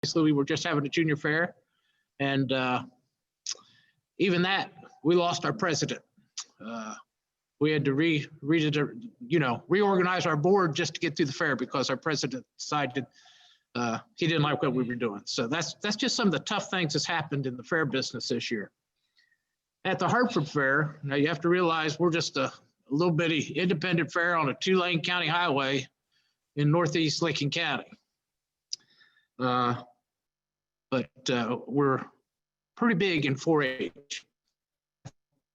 Obviously, we were just having a junior fair, and even that, we lost our president. We had to reorganize our board just to get through the fair because our president decided he didn't like what we were doing. So that's just some of the tough things that's happened in the fair business this year. At the Hartford Fair, now you have to realize we're just a little bitty independent fair on a 2-lane county highway in northeast Lincoln County. But we're pretty big in 4-H.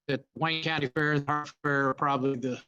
At Wayne County Fair, the Hartford Fair are probably the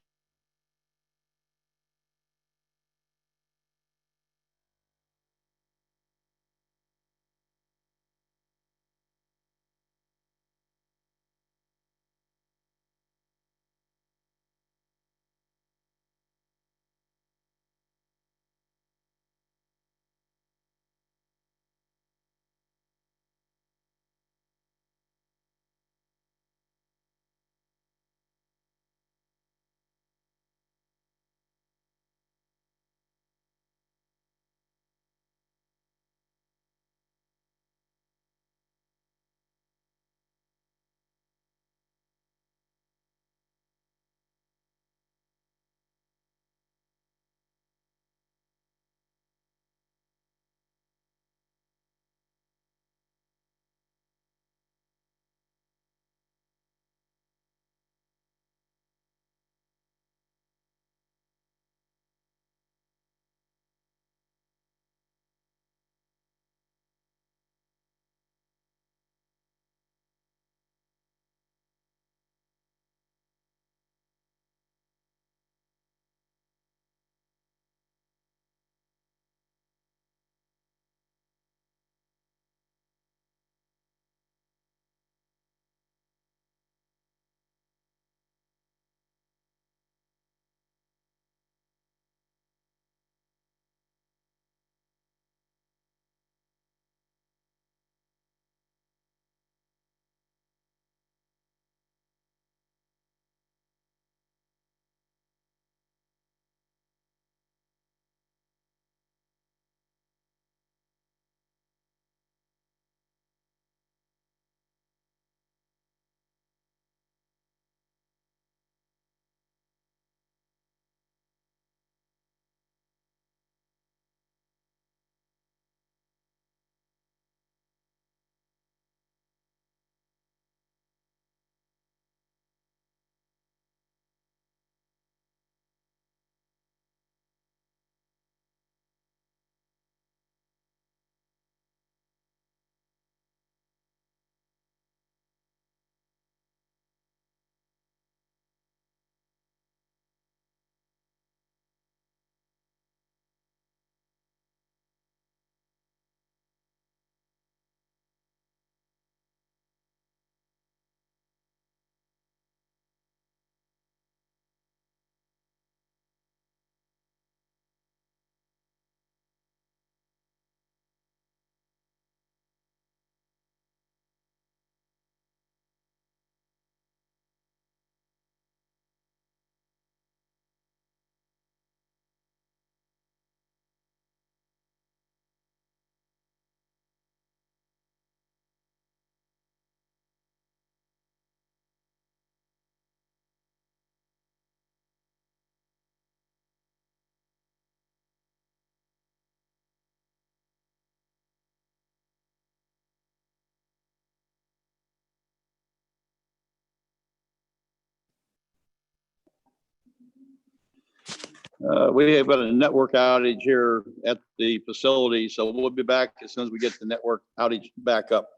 we have got a network outage here at the facility, so we'll be back as soon as we get the network outage back up.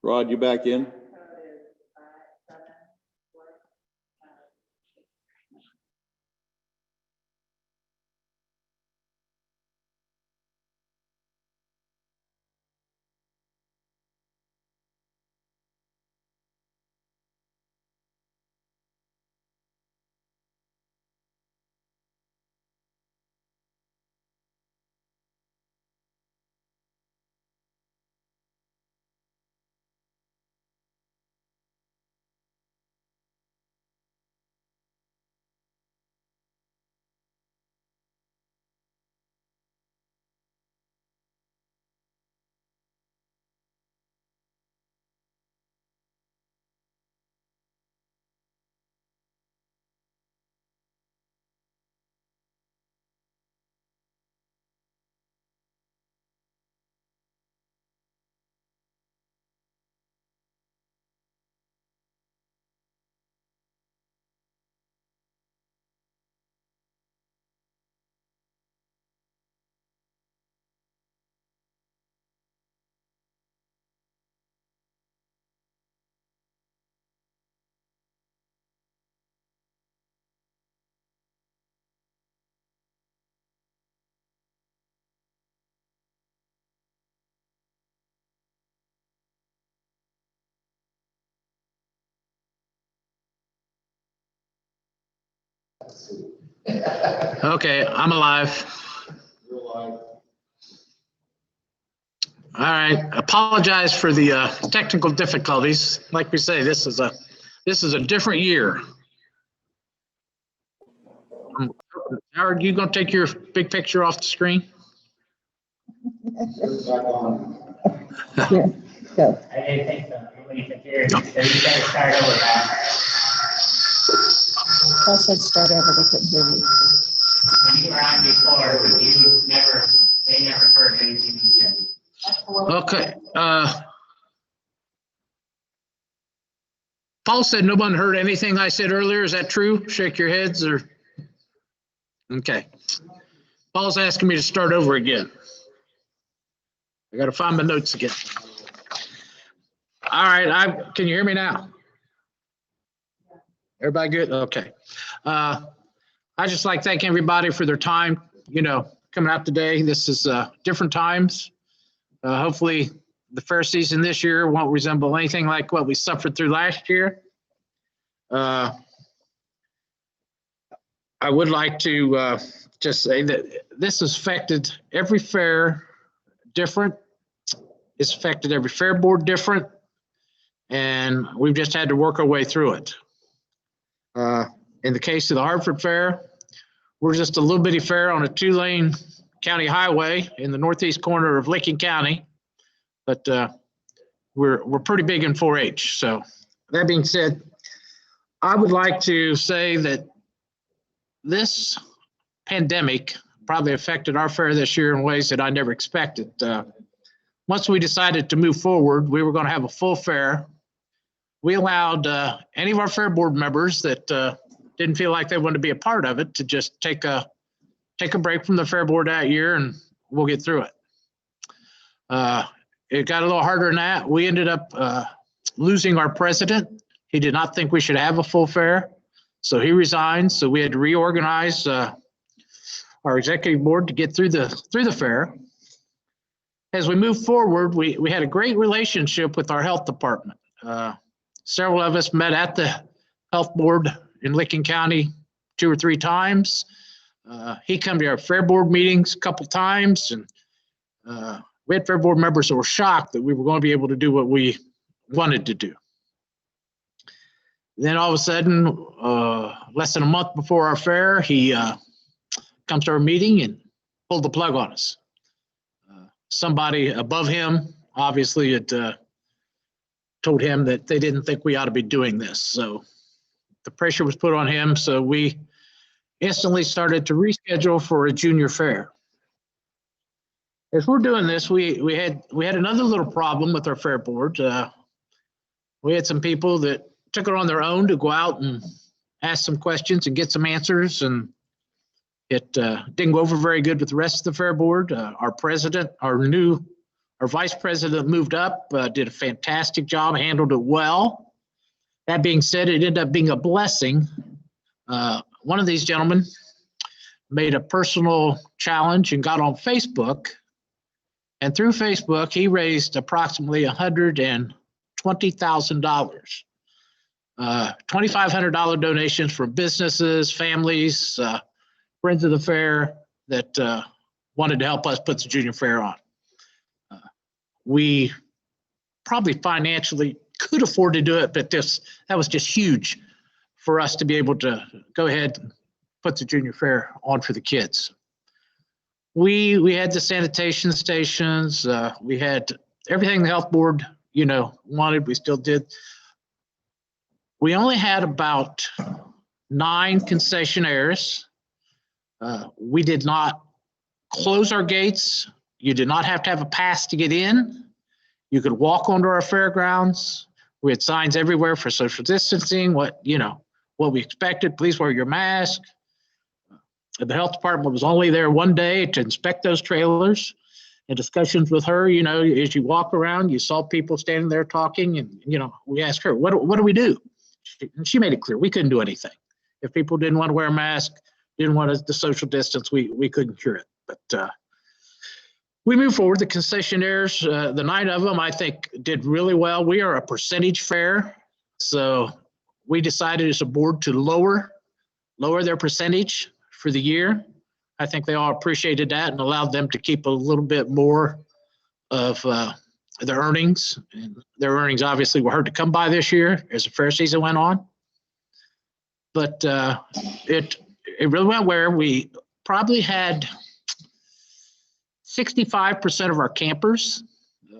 Rod, you back in? Okay, I'm alive. All right, apologize for the technical difficulties. Like we say, this is a different year. Howard, you gonna take your big picture off the screen? Yeah, go. I didn't think so. Nobody could hear it, so you gotta start over now. Paul said start over, they couldn't hear me. When you were on before, they never heard anything you said. Okay. Paul said no one heard anything I said earlier. Is that true? Shake your heads or. Okay. Paul's asking me to start over again. I got to find my notes again. All right. Can you hear me now? Everybody good? Okay. I just like thank everybody for their time, coming out today. This is different times. Hopefully the fair season this year won't resemble anything like what we suffered through last year. I would like to just say that this has affected every fair different. It's affected every fair board different. And we've just had to work our way through it. In the case of the Hartford Fair, we're just a little bitty fair on a 2-lane county highway in the northeast corner of Licking County, but we're pretty big in 4-H. So that being said, I would like to say that this pandemic probably affected our fair this year in ways that I never expected. Once we decided to move forward, we were going to have a full fair. We allowed any of our fair board members that didn't feel like they wanted to be a part of it to just take a break from the fair board that year, and we'll get through it. It got a little harder than that. We ended up losing our president. He did not think we should have a full fair, so he resigned. So we had to reorganize our executive board to get through the fair. As we moved forward, we had a great relationship with our health department. Several of us met at the health board in Licking County 2 or 3 times. He come to our fair board meetings a couple times, and we had fair board members that were shocked that we were going to be able to do what we wanted to do. Then all of a sudden, less than a month before our fair, he comes to our meeting and pulled the plug on us. Somebody above him obviously had told him that they didn't think we ought to be doing this. So the pressure was put on him. So we instantly started to reschedule for a junior fair. As we're doing this, we had another little problem with our fair board. We had some people that took it on their own to go out and ask some questions and get some answers, and it didn't go over very good with the rest of the fair board. Our president, our vice president moved up, did a fantastic job, handled it well. That being said, it ended up being a blessing. One of these gentlemen made a personal challenge and got on Facebook. And through Facebook, he raised approximately $120,000. $2,500 donations from businesses, families, friends of the fair that wanted to help us put the junior fair on. We probably financially could afford to do it, but that was just huge for us to be able to go ahead and put the junior fair on for the kids. We had the sanitation stations. We had everything the health board, wanted. We still did. We only had about 9 concessionaires. We did not close our gates. You did not have to have a pass to get in. You could walk onto our fairgrounds. We had signs everywhere for social distancing, what we expected. Please wear your mask. The health department was only there one day to inspect those trailers. And discussions with her, as you walk around, you saw people standing there talking, and we asked her, what do we do? She made it clear we couldn't do anything. If people didn't want to wear a mask, didn't want the social distance, we couldn't cure it. But we moved forward. The concessionaires, the 9 of them, I think, did really well. We are a percentage fair, so we decided as a board to lower lower their percentage for the year. I think they all appreciated that and allowed them to keep a little bit more of their earnings. And their earnings obviously were hard to come by this year as the fair season went on. But it really went where we probably had 65% of our campers.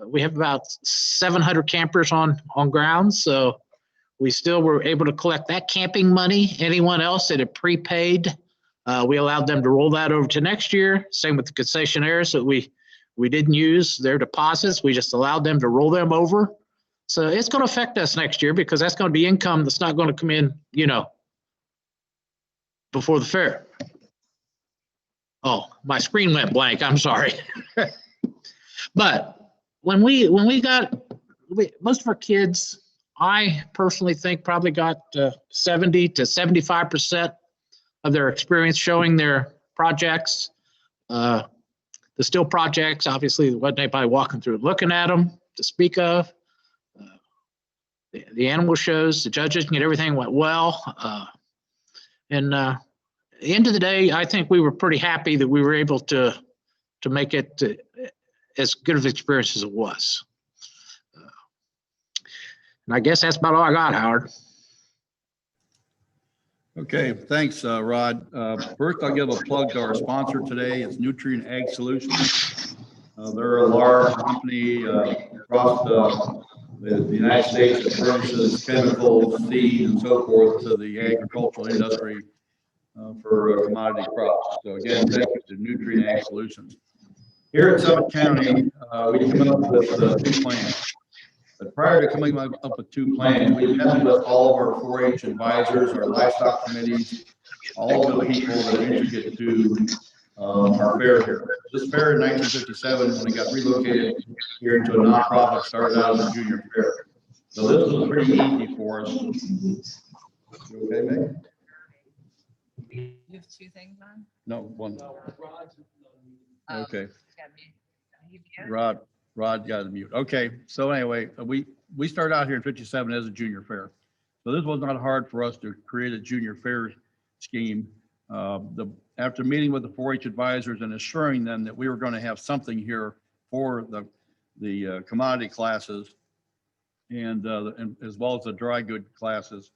We have about 700 campers on grounds, so we still were able to collect that camping money. Anyone else that had prepaid, we allowed them to roll that over to next year. Same with the concessionaires that we didn't use their deposits. We just allowed them to roll them over. So it's going to affect us next year because that's going to be income that's not going to come in, before the fair. Oh, my screen went blank. I'm sorry. But when we got most of our kids, I personally think probably got 70 to 75% of their experience showing their projects. The still projects, obviously, there wasn't anybody walking through looking at them to speak of. The animal shows, the judges and everything went well. And at the end of the day, I think we were pretty happy that we were able to make it as good of an experience as it was. And I guess that's about all I got, Howard. Okay, thanks, Rod. First, I'll give a plug to our sponsor today. It's Nutrient Ag Solutions. They're a large company across the United States that furnishes chemicals, seed, and so forth to the agricultural industry for commodity crops. So again, thank you to Nutrient Ag Solutions. Here at Summit County, we came up with 2 plans. But prior to coming up with 2 plans, we met with all of our 4-H advisors, our livestock committees, all of the people that are intricate to our fair here. This fair in 1957, when it got relocated here into a nonprofit, started out as a junior fair. So this was pretty easy for us. You okay, Meg? You have 2 things on? No, 1. Oh, Okay. got me. You mute? Rod got to mute. Okay, so anyway, we started out here in 57 as a junior fair. So this was not hard for us to create a junior fair scheme. After meeting with the 4-H advisors and assuring them that we were going to have something here for the commodity classes and as well as the dry good classes,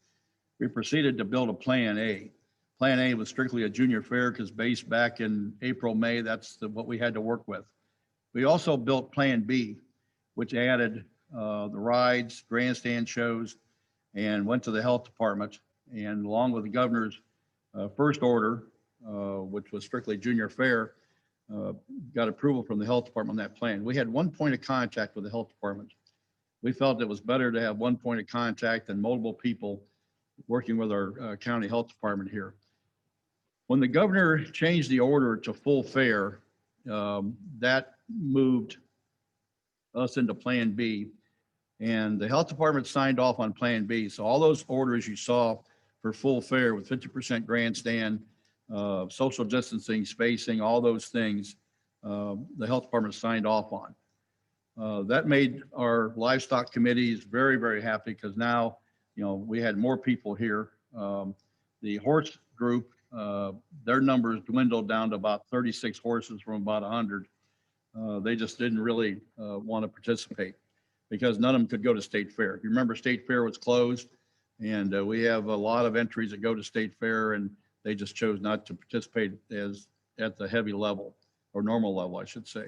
we proceeded to build a Plan A. Plan A was strictly a junior fair because based back in April, May, that's what we had to work with. We also built Plan B, which added the rides, grandstand shows, and went to the health department. And along with the governor's first order, which was strictly junior fair, got approval from the health department on that plan. We had 1 point of contact with the health department. We felt it was better to have 1 point of contact than multiple people working with our county health department here. When the governor changed the order to full fair, that moved us into Plan B, and the health department signed off on Plan B. So all those orders you saw for full fair with 50% grandstand, social distancing, spacing, all those things, the health department signed off on. That made our livestock committees very, very happy because now, we had more people here. The horse group, their numbers dwindled down to about 36 horses from about 100. They just didn't really want to participate because none of them could go to State Fair. You remember State Fair was closed, and we have a lot of entries that go to State Fair, and they just chose not to participate at the heavy level or normal level, I should say.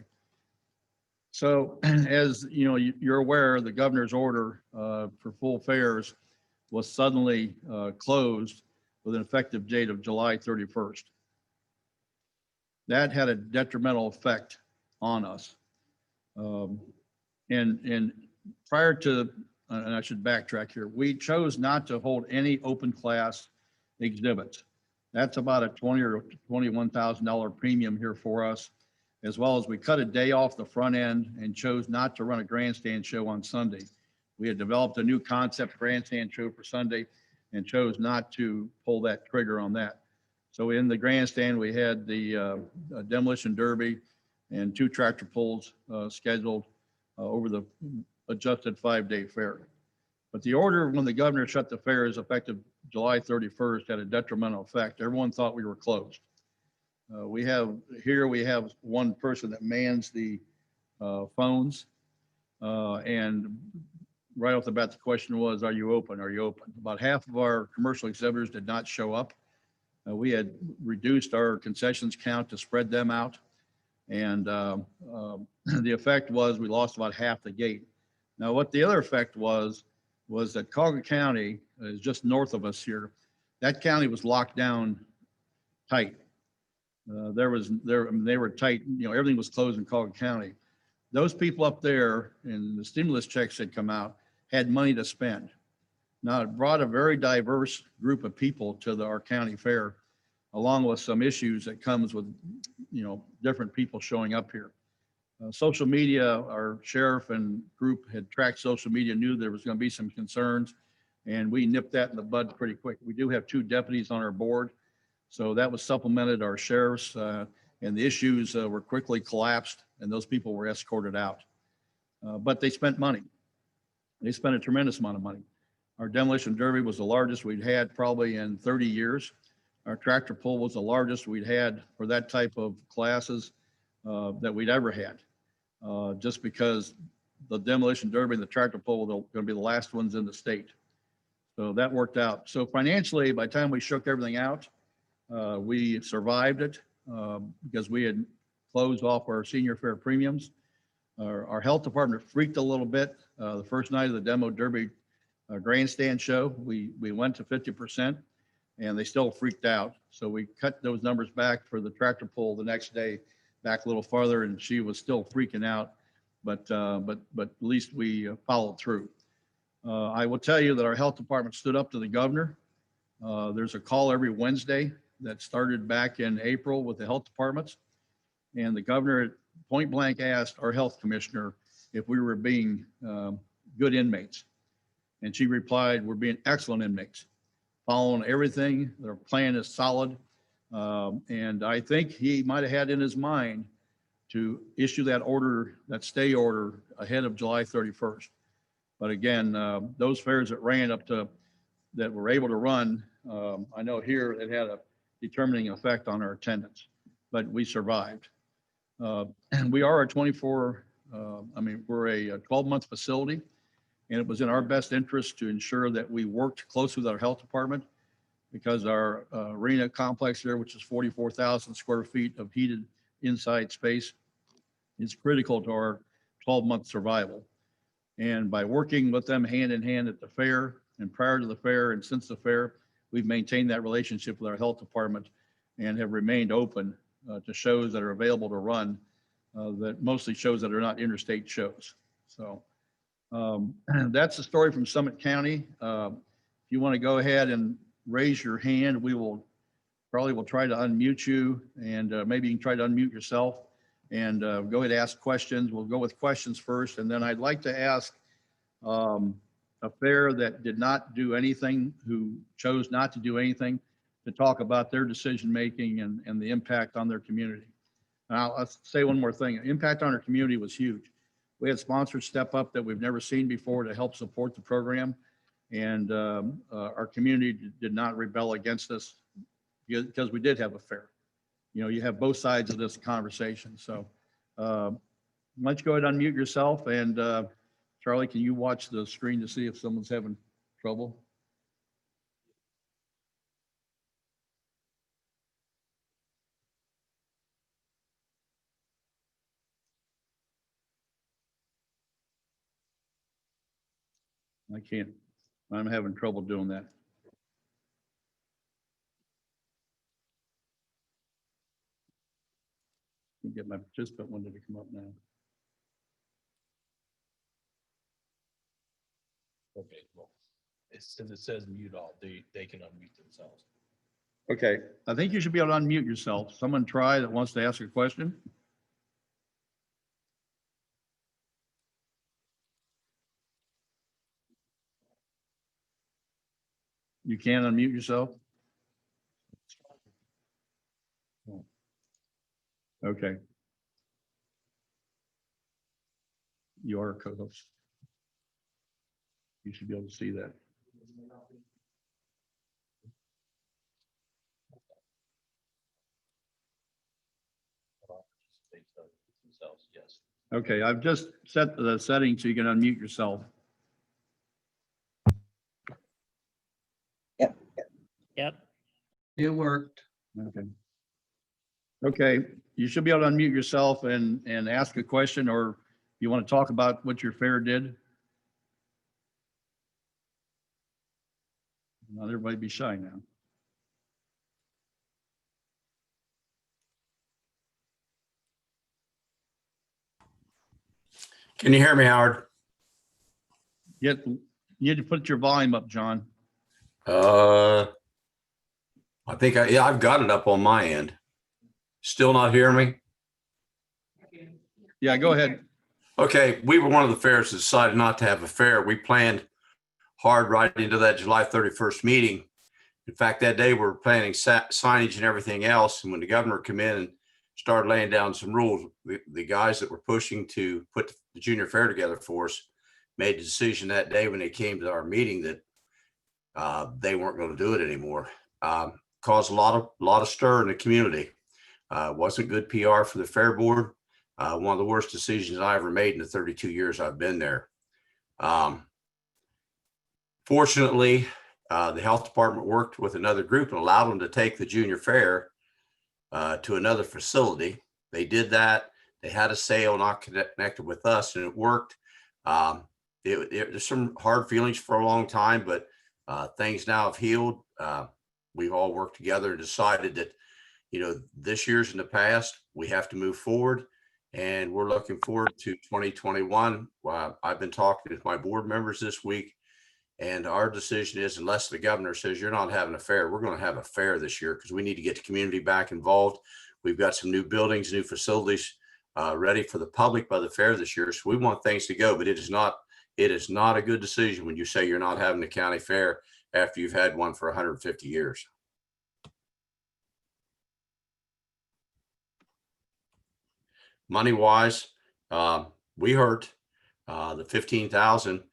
So as you're aware, the governor's order for full fairs was suddenly closed with an effective date of July 31st. That had a detrimental effect on us. And prior to, and I should backtrack here, we chose not to hold any open class exhibits. That's about a $20,000 or $21,000 premium here for us, as well as we cut a day off the front end and chose not to run a grandstand show on Sunday. We had developed a new concept grandstand show for Sunday and chose not to pull that trigger on that. So in the grandstand, we had the demolition derby and 2 tractor pulls scheduled over the adjusted 5-day fair. But the order when the governor shut the fair is effective July 31st had a detrimental effect. Everyone thought we were closed. We have one person that mans the phones. And right off the bat, the question was, are you open? Are you open? About half of our commercial exhibitors did not show up. We had reduced our concessions count to spread them out. And the effect was we lost about half the gate. Now, what the other effect was that Colgan County is just north of us here. That county was locked down tight. They were tight, everything was closed in Colgan County. Those people up there, and the stimulus checks had come out, had money to spend. Now, it brought a very diverse group of people to our county fair, along with some issues that comes with, different people showing up here. Social media, our sheriff and group had tracked social media, knew there was going to be some concerns, and we nipped that in the bud pretty quick. We do have 2 deputies on our board, so that was supplemented our sheriffs, and the issues were quickly collapsed, and those people were escorted out. But they spent money. They spent a tremendous amount of money. Our demolition derby was the largest we'd had probably in 30 years. Our tractor pull was the largest we'd had for that type of classes that we'd ever had. Just because the demolition derby and the tractor pull were going to be the last ones in the state. So that worked out. So financially, by the time we shook everything out, we survived it because we had closed off our senior fair premiums. Our health department freaked a little bit. The first night of the demo derby grandstand show, we went to 50%, and they still freaked out. So we cut those numbers back for the tractor pull the next day, back a little farther, and she was still freaking out. But at least we followed through. I will tell you that our health department stood up to the governor. There's a call every Wednesday that started back in April with the health departments. And the governor point blank asked our health commissioner if we were being good inmates. And she replied, we're being excellent inmates, following everything. Their plan is solid. And I think he might have had in his mind to issue that order, that stay order ahead of July 31st. But again, those fairs that ran up to, that were able to run, I know here it had a determining effect on our attendance, but we survived. And we are a 24, we're a 12-month facility, and it was in our best interest to ensure that we worked closely with our health department because our arena complex here, which is 44,000 square feet of heated inside space, is critical to our 12-month survival. And by working with them hand in hand at the fair and prior to the fair and since the fair, we've maintained that relationship with our health department and have remained open to shows that are available to run, that mostly shows that are not interstate shows. So that's the story from Summit County. If you want to go ahead and raise your hand, we will try to unmute you, and maybe you can try to unmute yourself and go ahead and ask questions. We'll go with questions first, and then I'd like to ask a fair that did not do anything, who chose not to do anything, to talk about their decision-making and the impact on their community. Now, let's say one more thing. Impact on our community was huge. We had sponsors step up that we've never seen before to help support the program. And our community did not rebel against us because we did have a fair. You have both sides of this conversation. So why don't you go ahead and unmute yourself, and Charlie, can you watch the screen to see if someone's having trouble? I can't. I'm having trouble doing that. Can get my participant window to come up now. Okay, well, since it says mute all, they can unmute themselves. Okay, I think you should be able to unmute yourself. Someone try that wants to ask a question. You can unmute yourself? Okay. You are a co-host. You should be able to see that. take themselves, yes. Okay, I've just set the setting so you can unmute yourself. Yep. It worked. Okay. Okay, you should be able to unmute yourself and ask a question, or you want to talk about what your fair did? Not everybody be shy now. Can you hear me, Howard? You need to put your volume up, John. I think yeah, I've got it up on my end. Still not hearing me? Yeah, go ahead. Okay, we were one of the fairs that decided not to have a fair. We planned hard right into that July 31st meeting. In fact, that day we were planning signage and everything else. And when the governor came in and started laying down some rules, the guys that were pushing to put the junior fair together for us made the decision that day when they came to our meeting that they weren't going to do it anymore. Caused a lot of stir in the community. Wasn't good PR for the fair board. One of the worst decisions I ever made in the 32 years I've been there. Fortunately, the health department worked with another group and allowed them to take the junior fair to another facility. They did that. They had a sale not connected with us, and it worked. There's some hard feelings for a long time, but things now have healed. We've all worked together and decided that, you know, this year's in the past, we have to move forward, and we're looking forward to 2021. I've been talking to my board members this week, and our decision is, unless the governor says you're not having a fair, we're going to have a fair this year because we need to get the community back involved. We've got some new buildings, new facilities ready for the public by the fair this year. So we want things to go, but it is not a good decision when you say you're not having the county fair after you've had one for 150 years. Money wise, we hurt. The 15,000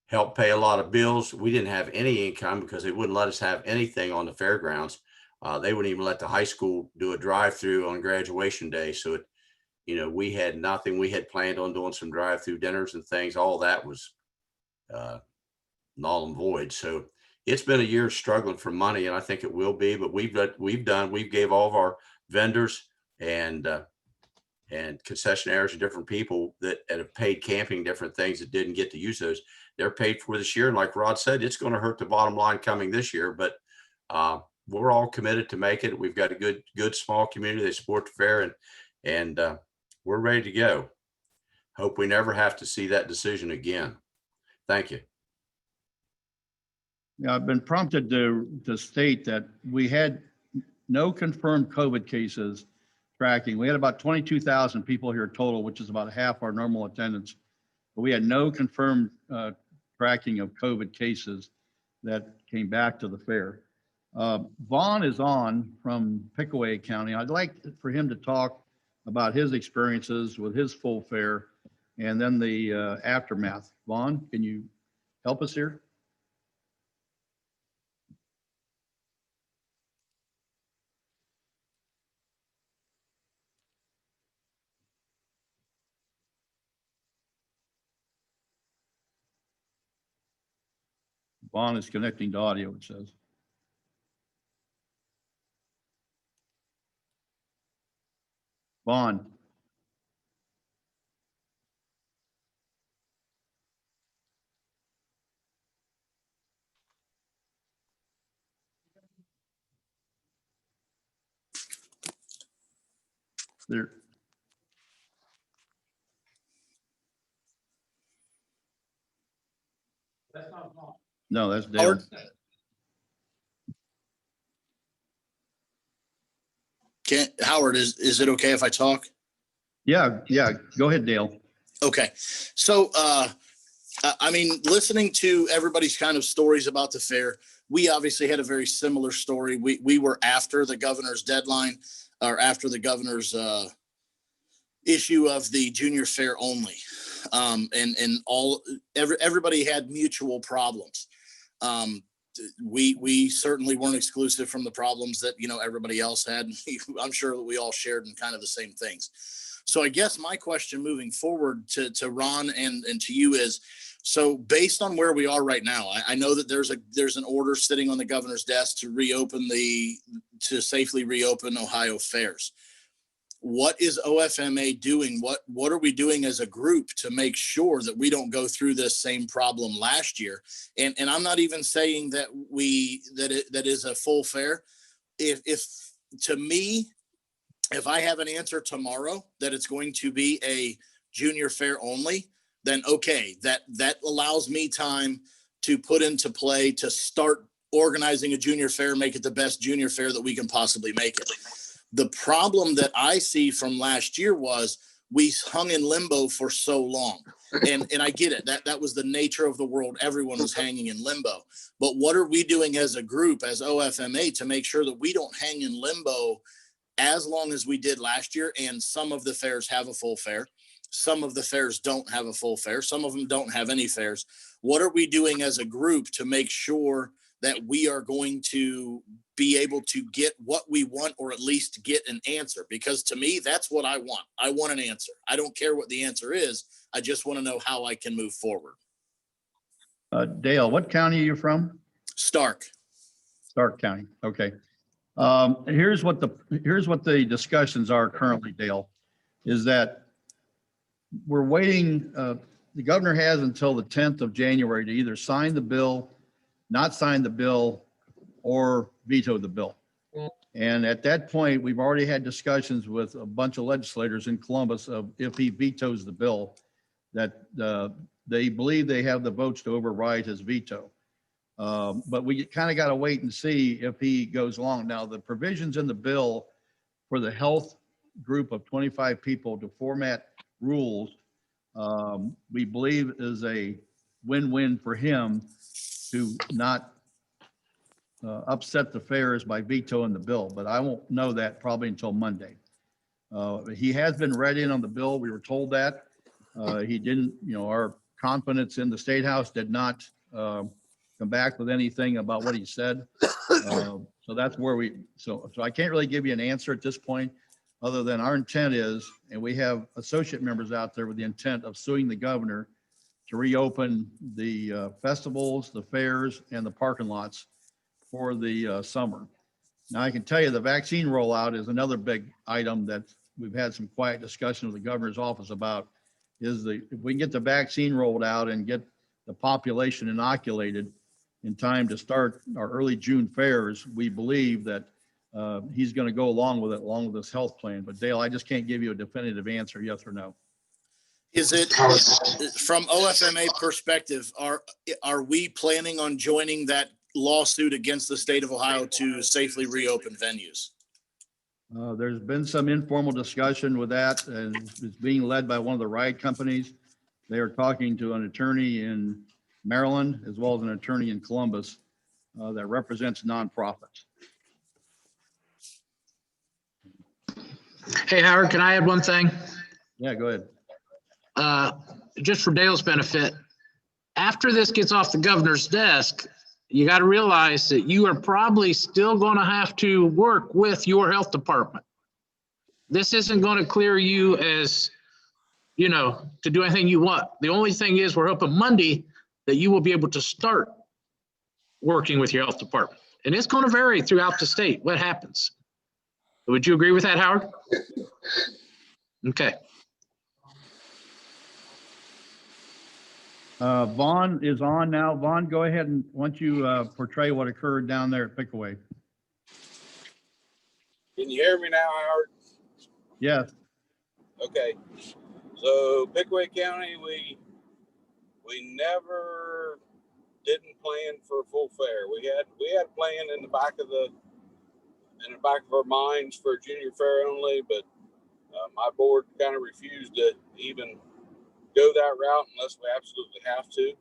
helped pay a lot of bills. We didn't have any income because they wouldn't let us have anything on the fairgrounds. They wouldn't even let the high school do a drive-through on graduation day. So we had nothing. We had planned on doing some drive-through dinners and things. All that was null and void. So it's been a year struggling for money, and I think it will be. But we gave all of our vendors and concessionaires and different people that have paid camping, different things that didn't get to use those. They're paid for this year. And like Rod said, it's going to hurt the bottom line coming this year, but we're all committed to make it. We've got a good small community. They support the fair, and we're ready to go. Hope we never have to see that decision again. Thank you. Yeah, I've been prompted to state that we had no confirmed COVID cases tracking. We had about 22,000 people here total, which is about half our normal attendance. But we had no confirmed tracking of COVID cases that came back to the fair. Vaughn is on from Pickaway County. I'd like for him to talk about his experiences with his full fair and then the aftermath. Vaughn, can you help us here? Vaughn is connecting to audio, it says. Vaughn. There. No, that's Dale. Howard? Howard, is it okay if I talk? Yeah. Go ahead, Dale. Okay. So, I mean, listening to everybody's kind of stories about the fair, we obviously had a very similar story. We were after the governor's deadline, or after the governor's issue of the junior fair only. And everybody had mutual problems. we certainly weren't exclusive from the problems that, everybody else had. I'm sure that we all shared in kind of the same things. So I guess my question moving forward to Ron and to you is, so based on where we are right now, I know that there's an order sitting on the governor's desk to safely reopen Ohio fairs. What is OFMA doing? What are we doing as a group to make sure that we don't go through this same problem last year? And I'm not even saying that that is a full fair. If to me, if I have an answer tomorrow that it's going to be a junior fair only, then okay, that allows me time to put into play to start organizing a junior fair, make it the best junior fair that we can possibly make it. The problem that I see from last year was we hung in limbo for so long. And I get it. That was the nature of the world. Everyone was hanging in limbo. But what are we doing as a group, as OFMA, to make sure that we don't hang in limbo as long as we did last year? And some of the fairs have a full fair. Some of the fairs don't have a full fair. Some of them don't have any fairs. What are we doing as a group to make sure that we are going to be able to get what we want, or at least get an answer? Because to me, that's what I want. I want an answer. I don't care what the answer is. I just want to know how I can move forward. Dale, what county are you from? Stark. Stark County. Okay. Here's what the discussions are currently, Dale, is that we're waiting. The governor has until the 10th of January to either sign the bill, not sign the bill, or veto the bill. And at that point, we've already had discussions with a bunch of legislators in Columbus of if he vetoes the bill, that they believe they have the votes to override his veto. But we kind of got to wait and see if he goes along. Now, the provisions in the bill for the health group of 25 people to format rules, we believe is a win-win for him to not upset the fairs by vetoing the bill, but I won't know that probably until Monday. He has been read in on the bill. We were told that. He didn't, our confidence in the State House did not come back with anything about what he said. So that's where so I can't really give you an answer at this point, other than our intent is, and we have associate members out there with the intent of suing the governor to reopen the festivals, the fairs, and the parking lots for the summer. Now, I can tell you the vaccine rollout is another big item that we've had some quiet discussion with the governor's office about, if we can get the vaccine rolled out and get the population inoculated in time to start our early June fairs, we believe that he's going to go along with it, along with this health plan. But Dale, I just can't give you a definitive answer, yes or no. Is it from OFMA perspective, are we planning on joining that lawsuit against the state of Ohio to safely reopen venues? There's been some informal discussion with that, and it's being led by one of the ride companies. They are talking to an attorney in Maryland as well as an attorney in Columbus that represents nonprofits. Hey, Howard, can I add one thing? Yeah, go ahead. Just for Dale's benefit, after this gets off the governor's desk, you got to realize that you are probably still going to have to work with your health department. This isn't going to clear you as, to do anything you want. The only thing is, we're hoping Monday that you will be able to start working with your health department. And it's going to vary throughout the state what happens. Would you agree with that, Howard? Okay. Vaughn is on now. Vaughn, go ahead and why don't you portray what occurred down there at Pickaway. Can you hear me now, Howard? Yes. Okay. So Pickaway County, we never didn't plan for a full fair. We had a plan in the back of our minds for a junior fair only, but my board kind of refused to even go that route unless we absolutely have to.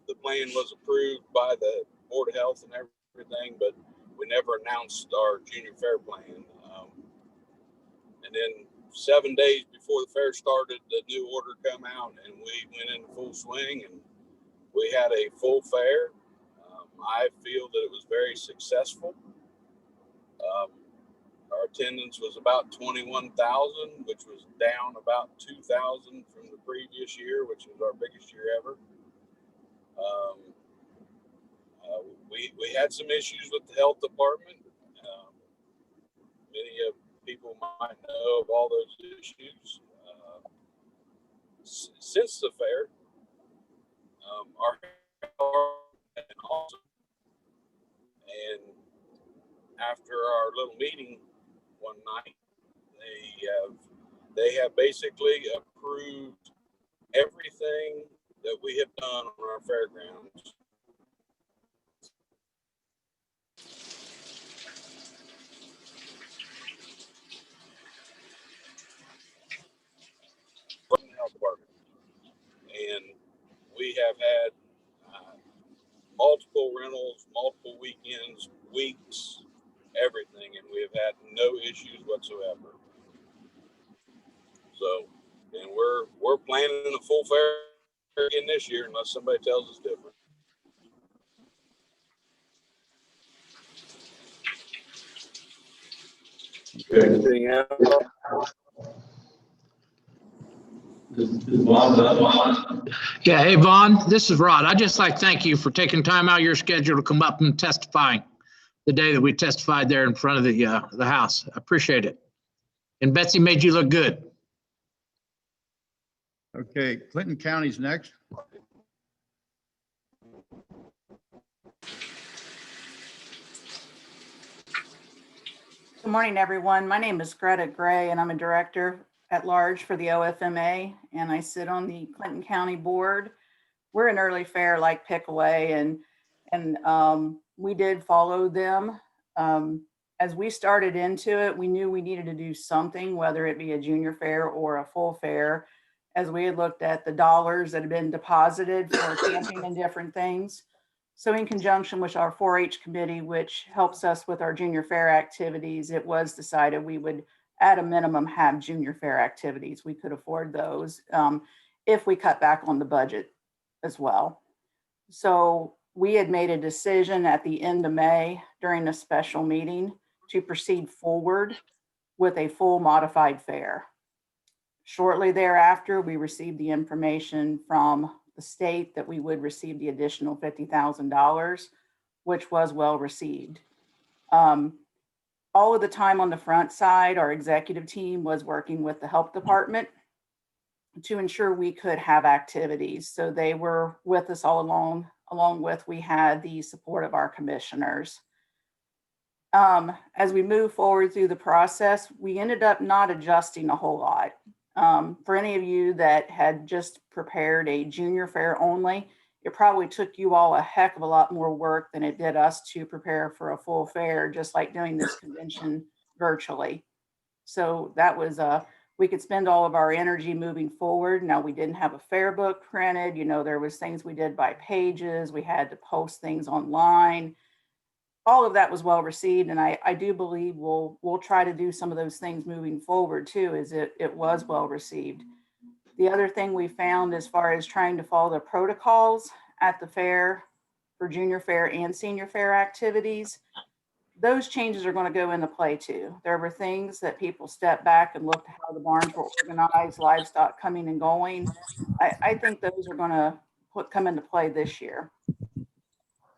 The plan was approved by the Board of Health and everything, but we never announced our junior fair plan. And then 7 days before the fair started, the new order come out and we went into full swing and we had a full fair. I feel that it was very successful. Our attendance was about 21,000, which was down about 2,000 from the previous year, which was our biggest year ever. We had some issues with the health department. Many of people might know of all those issues. Since the fair, our health and awesome. And after our little meeting one night, they have basically approved everything that we have done on our fairgrounds. Health department. And we have had multiple rentals, multiple weekends, weeks, everything, and we have had no issues whatsoever. So, and we're planning a full fair again this year unless somebody tells us different. Anything else? Yeah, hey, Vaughn, this is Rod. I'd just like to thank you for taking time out of your schedule to come up and testifying the day that we testified there in front of the House. I appreciate it. And Betsy made you look good. Okay, Clinton County's next. Good morning, everyone. My name is Greta Gray, and I'm a director at large for the OFMA, and I sit on the Clinton County Board. We're an early fair like Pickaway, and we did follow them. As we started into it, we knew we needed to do something, whether it be a junior fair or a full fair, as we had looked at the dollars that had been deposited for camping and different things. So in conjunction with our 4-H committee, which helps us with our junior fair activities, it was decided we would at a minimum have junior fair activities. We could afford those if we cut back on the budget as well. So we had made a decision at the end of May during a special meeting to proceed forward with a full modified fair. Shortly thereafter, we received the information from the state that we would receive the additional $50,000, which was well received. All of the time on the front side, our executive team was working with the health department to ensure we could have activities. So they were with us all along with we had the support of our commissioners. As we move forward through the process, we ended up not adjusting a whole lot. For any of you that had just prepared a junior fair only, it probably took you all a heck of a lot more work than it did us to prepare for a full fair, just like doing this convention virtually. So that was, we could spend all of our energy moving forward. Now, we didn't have a fair book printed. You know, there was things we did by pages. We had to post things online. All of that was well received, and I do believe we'll try to do some of those things moving forward too, as it was well received. The other thing we found as far as trying to follow the protocols at the fair for junior fair and senior fair activities, those changes are going to go into play too. There were things that people stepped back and looked at how the barns were organized, livestock coming and going. I think those are going to come into play this year.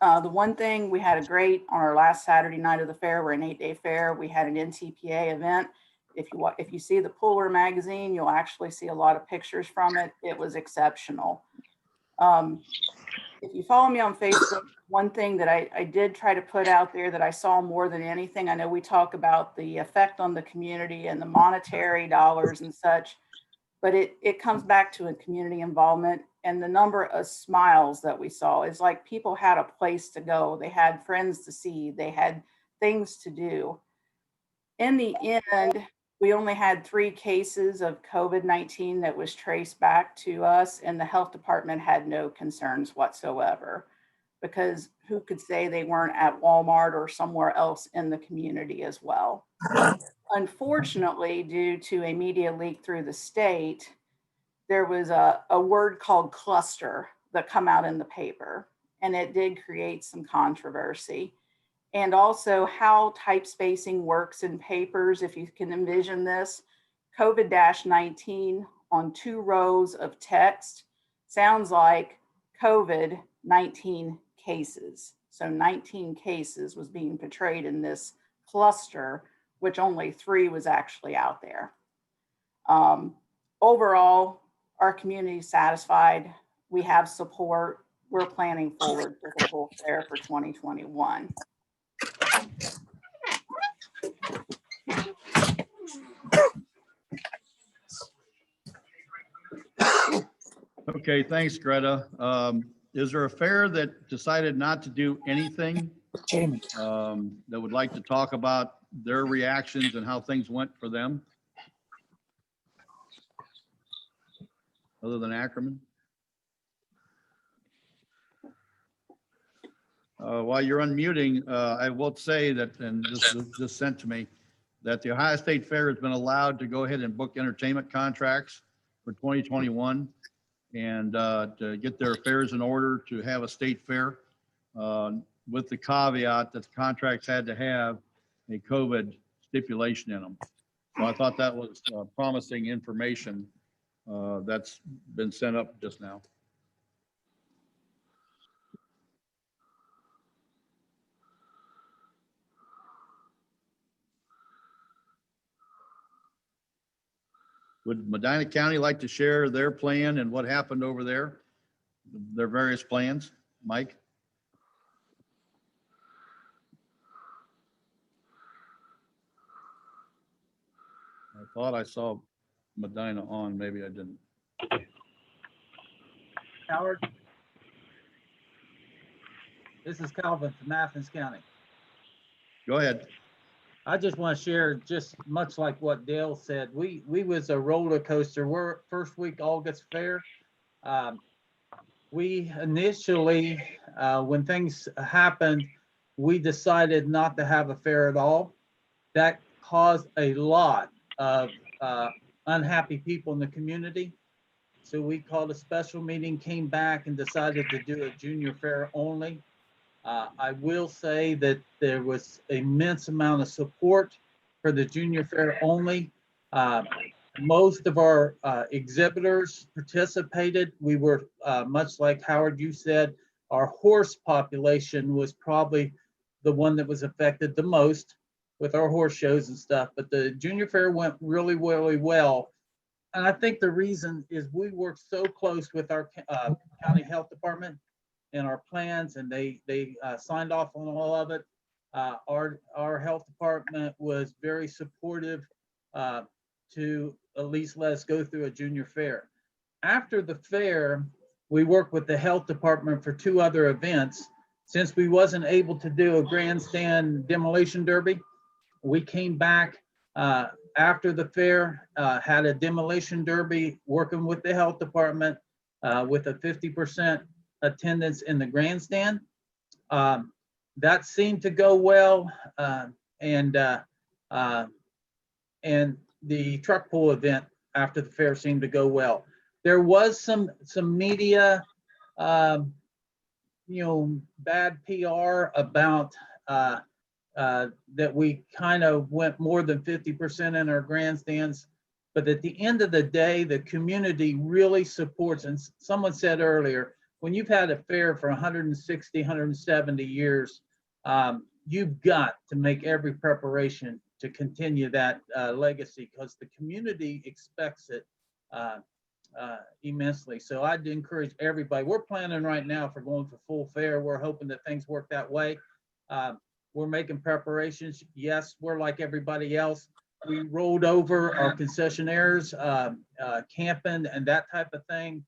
The one thing we had on our last Saturday night of the fair, we're an 8-day fair. We had an NTPA event. If you see the Puller magazine, you'll actually see a lot of pictures from it. It was exceptional. If you follow me on Facebook, one thing that I did try to put out there that I saw more than anything, I know we talk about the effect on the community and the monetary dollars and such, but it comes back to a community involvement and the number of smiles that we saw. It's like people had a place to go. They had friends to see. They had things to do. In the end, we only had 3 cases of COVID-19 that was traced back to us, and the health department had no concerns whatsoever, because who could say they weren't at Walmart or somewhere else in the community as well. Unfortunately, due to a media leak through the state, there was a word called cluster that come out in the paper. and it did create some controversy. And also how type spacing works in papers, if you can envision this, COVID-19 on 2 rows of text sounds like COVID-19 cases. So 19 cases was being portrayed in this cluster, which only 3 was actually out there. Overall, our community is satisfied. We have support. We're planning forward for the full fair for 2021. Okay, thanks, Greta. Is there a fair that decided not to do anything? Jamie. That would like to talk about their reactions and how things went for them? Other than Ackerman? While you're unmuting, I will say that, and this was just sent to me, that the Ohio State Fair has been allowed to go ahead and book entertainment contracts for 2021 and to get their affairs in order to have a state fair, with the caveat that the contracts had to have a COVID stipulation in them. So I thought that was promising information that's been sent up just now. Would Medina County like to share their plan and what happened over there? Their various plans? Mike? I thought I saw Medina on, maybe I didn't. Howard, this is Calvin from Athens County. Go ahead. I just want to share, just much like what Dale said, we was a roller coaster. We're first week August fair. We initially, when things happened, we decided not to have a fair at all. That caused a lot of unhappy people in the community. So we called a special meeting, came back and decided to do a junior fair only. I will say that there was immense amount of support for the junior fair only. Most of our exhibitors participated. We were, much like Howard, you said, our horse population was probably the one that was affected the most with our horse shows and stuff. But the junior fair went really, really well. And I think the reason is we worked so close with our county health department and our plans, and they signed off on all of it. Our health department was very supportive to at least let us go through a junior fair. After the fair, we worked with the health department for 2 other events. Since we wasn't able to do a grandstand demolition derby, we came back after the fair, had a demolition derby working with the health department with a 50% attendance in the grandstand. That seemed to go well, and the truck pull event after the fair seemed to go well. There was some media, bad PR about that we kind of went more than 50% in our grandstands. But at the end of the day, the community really supports. And someone said earlier, when you've had a fair for 160, 170 years, you've got to make every preparation to continue that legacy, because the community expects it immensely. So I'd encourage everybody. We're planning right now for going for full fair. We're hoping that things work that way. We're making preparations. Yes, we're like everybody else. We rolled over our concessionaires, camping and that type of thing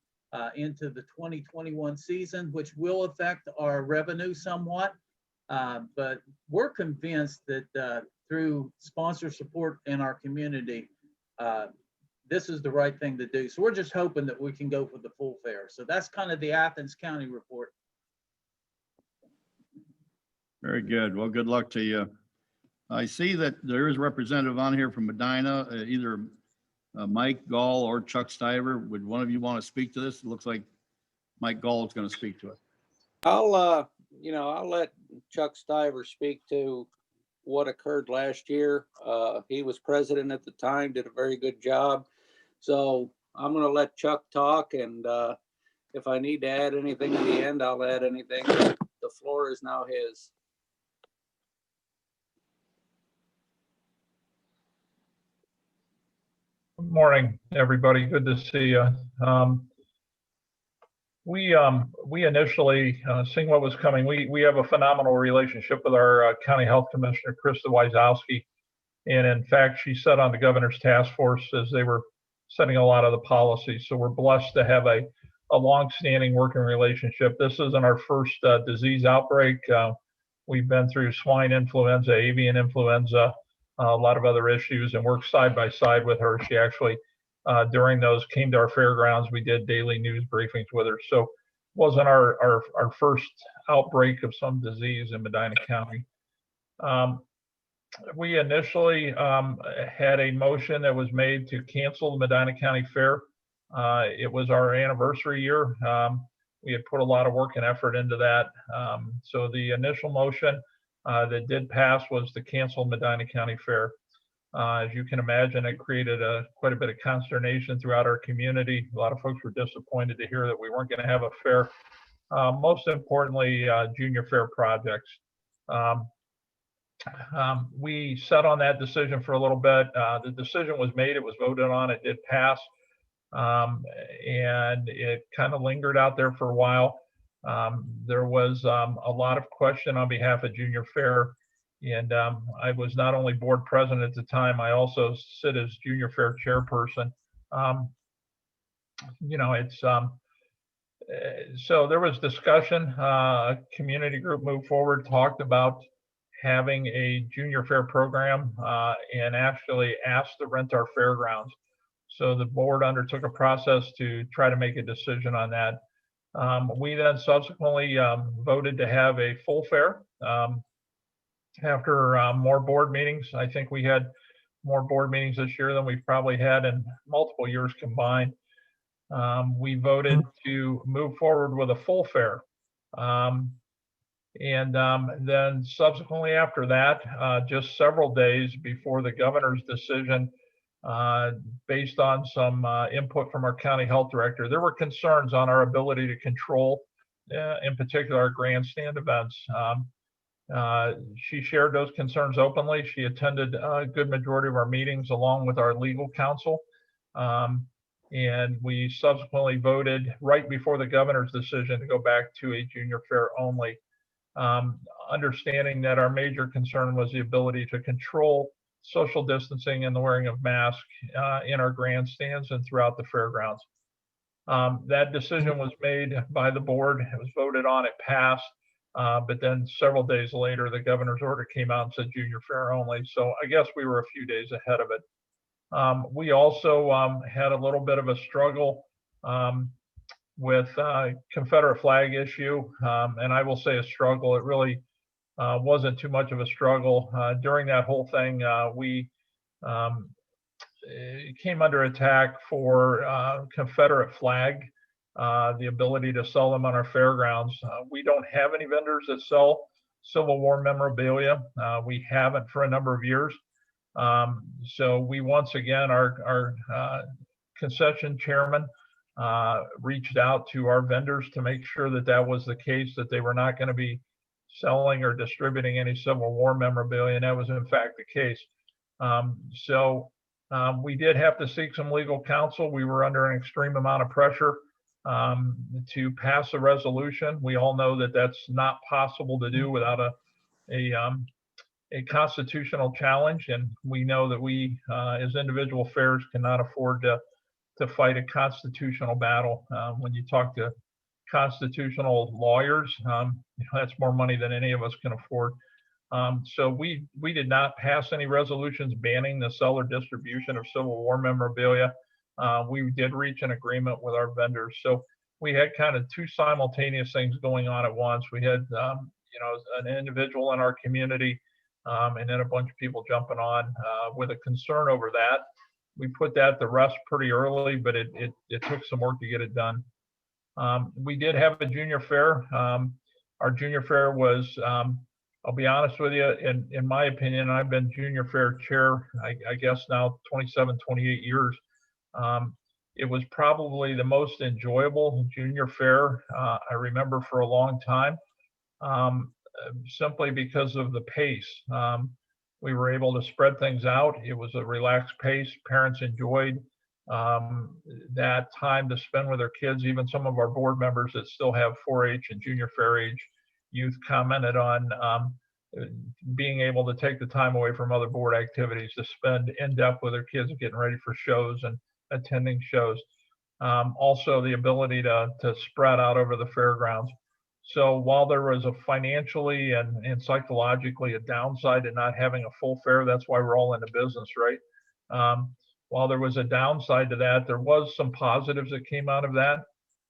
into the 2021 season, which will affect our revenue somewhat. But we're convinced that through sponsor support in our community, this is the right thing to do. So we're just hoping that we can go for the full fair. So that's kind of the Athens County report. Very good. Well, good luck to you. I see that there is a representative on here from Medina, either Mike Gall or Chuck Stiver. Would one of you want to speak to this? It looks like Mike Gall is going to speak to it. I'll let Chuck Stiver speak to what occurred last year. He was president at the time, did a very good job. So I'm going to let Chuck talk, and if I need to add anything at the end, I'll add anything. The floor is now his. Good morning, everybody. Good to see you. We initially, seeing what was coming, we have a phenomenal relationship with our County Health Commissioner, Krista Wysowski. And in fact, she sat on the governor's task force as they were setting a lot of the policies. So we're blessed to have a long-standing working relationship. This isn't our first disease outbreak. We've been through swine influenza, avian influenza, a lot of other issues, and worked side by side with her. She actually, during those, came to our fairgrounds. We did daily news briefings with her. So it wasn't our first outbreak of some disease in Medina County. We initially had a motion that was made to cancel the Medina County Fair. It was our anniversary year. We had put a lot of work and effort into that. So the initial motion that did pass was to cancel Medina County Fair. As you can imagine, it created quite a bit of consternation throughout our community. A lot of folks were disappointed to hear that we weren't going to have a fair. Most importantly, junior fair projects. We sat on that decision for a little bit. The decision was made, it was voted on, it did pass. And it kind of lingered out there for a while. There was a lot of question on behalf of Junior Fair. And I was not only board president at the time, I also sit as Junior Fair chairperson. So there was discussion. A community group moved forward, talked about having a Junior Fair program and actually asked to rent our fairgrounds. So the board undertook a process to try to make a decision on that. We then subsequently voted to have a full fair. After more board meetings, I think we had more board meetings this year than we've probably had in multiple years combined. We voted to move forward with a full fair. Then subsequently after that, just several days before the governor's decision, based on some input from our county health director, there were concerns on our ability to control, in particular, our grandstand events. She shared those concerns openly. She attended a good majority of our meetings along with our legal counsel. And we subsequently voted right before the governor's decision to go back to a junior fair only. Understanding that our major concern was the ability to control social distancing and the wearing of masks in our grandstands and throughout the fairgrounds. That decision was made by the board. It was voted on, it passed. But then several days later, the governor's order came out and said junior fair only. So I guess we were a few days ahead of it. We also had a little bit of a struggle with Confederate flag issue. And I will say a struggle. It really wasn't too much of a struggle. During that whole thing, we came under attack for Confederate flag, the ability to sell them on our fairgrounds. We don't have any vendors that sell Civil War memorabilia. We haven't for a number of years. So we once again, our concession chairman reached out to our vendors to make sure that that was the case, that they were not going to be selling or distributing any Civil War memorabilia, and that was in fact the case. We did have to seek some legal counsel. We were under an extreme amount of pressure to pass a resolution. We all know that that's not possible to do without a constitutional challenge, and we know that we as individual fairs cannot afford to fight a constitutional battle. When you talk to constitutional lawyers, that's more money than any of us can afford. So we did not pass any resolutions banning the sale or distribution of Civil War memorabilia. We did reach an agreement with our vendors. So we had kind of two simultaneous things going on at once. We had an individual in our community and then a bunch of people jumping on with a concern over that. We put that to rest pretty early, but it took some work to get it done. We did have a junior fair. Our junior fair was, I'll be honest with you, in my opinion, I've been junior fair chair, I guess now 27, 28 years. It was probably the most enjoyable junior fair I remember for a long time, simply because of the pace. We were able to spread things out. It was a relaxed pace. Parents enjoyed that time to spend with their kids. Even some of our board members that still have 4-H and junior fair age youth commented on being able to take the time away from other board activities to spend in depth with their kids, getting ready for shows and attending shows. Also the ability to spread out over the fairgrounds. So while there was a financially and psychologically a downside to not having a full fair, that's why we're all in the business, right? While there was a downside to that, there was some positives that came out of that.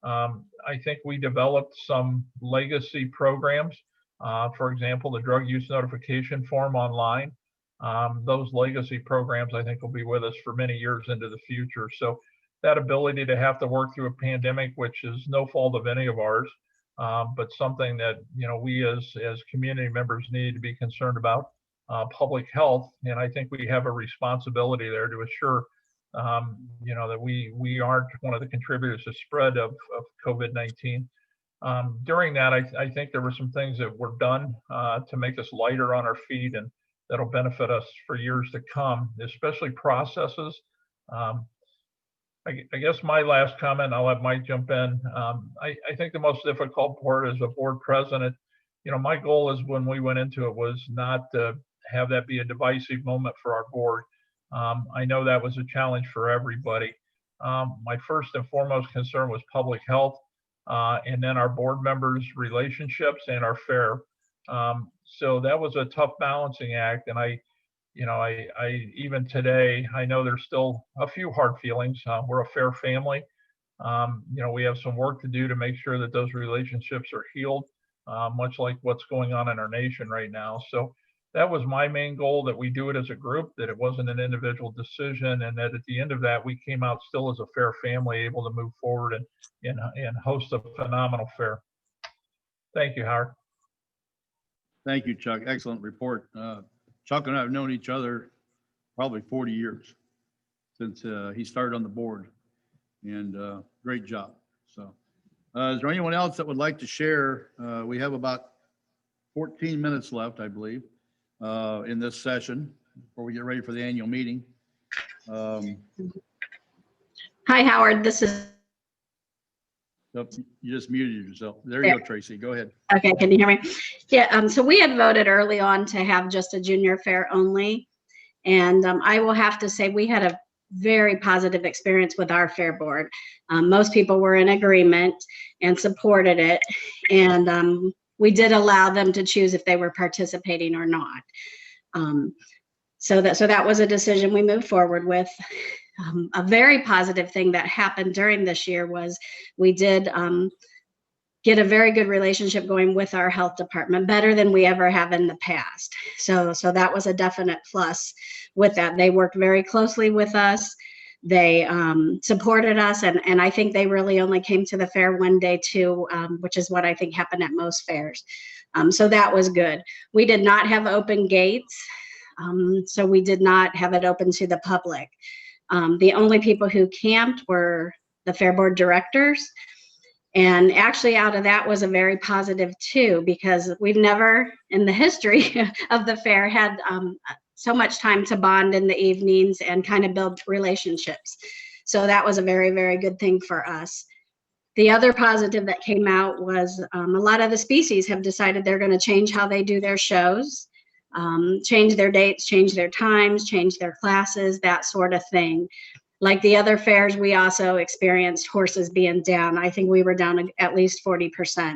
I think we developed some legacy programs. For example, the drug use notification form online. Those legacy programs, I think, will be with us for many years into the future. So that ability to have to work through a pandemic, which is no fault of any of ours, but something that, you know, we as community members need to be concerned about, public health. And I think we have a responsibility there to assure, you know, that we aren't one of the contributors to spread of COVID-19. During that, I think there were some things that were done to make us lighter on our feet, and that'll benefit us for years to come, especially processes. I guess my last comment, I'll let Mike jump in. I think the most difficult part as a board president, you know, my goal is when we went into it was not to have that be a divisive moment for our board. I know that was a challenge for everybody. My first and foremost concern was public health, and then our board members' relationships and our fair. So that was a tough balancing act. And I even today, I know there's still a few hard feelings. We're a fair family. You know, we have some work to do to make sure that those relationships are healed, much like what's going on in our nation right now. So that was my main goal, that we do it as a group, that it wasn't an individual decision, and that at the end of that, we came out still as a fair family, able to move forward and host a phenomenal fair. Thank you, Howard. Thank you, Chuck. Excellent report. Chuck and I have known each other probably 40 years since he started on the board, and great job. So is there anyone else that would like to share? We have about 14 minutes left, I believe, in this session before we get ready for the annual meeting. Hi, Howard. This is. You just muted yourself. There you go, Tracy. Go ahead. Okay, can you hear me? Yeah, so we had voted early on to have just a junior fair only. And I will have to say we had a very positive experience with our fair board. Most people were in agreement and supported it. And we did allow them to choose if they were participating or not. So that was a decision we moved forward with. A very positive thing that happened during this year was we did get a very good relationship going with our health department, better than we ever have in the past. So that was a definite plus with that. They worked very closely with us. They supported us, and I think they really only came to the fair one day too, which is what I think happened at most fairs. So that was good. We did not have open gates, so we did not have it open to the public. The only people who camped were the fair board directors. And actually out of that was a very positive too, because we've never in the history of the fair had so much time to bond in the evenings and kind of build relationships. So that was a very, very good thing for us. The other positive that came out was a lot of the species have decided they're going to change how they do their shows. Change their dates, change their times, change their classes, that sort of thing. Like the other fairs, we also experienced horses being down. I think we were down at least 40%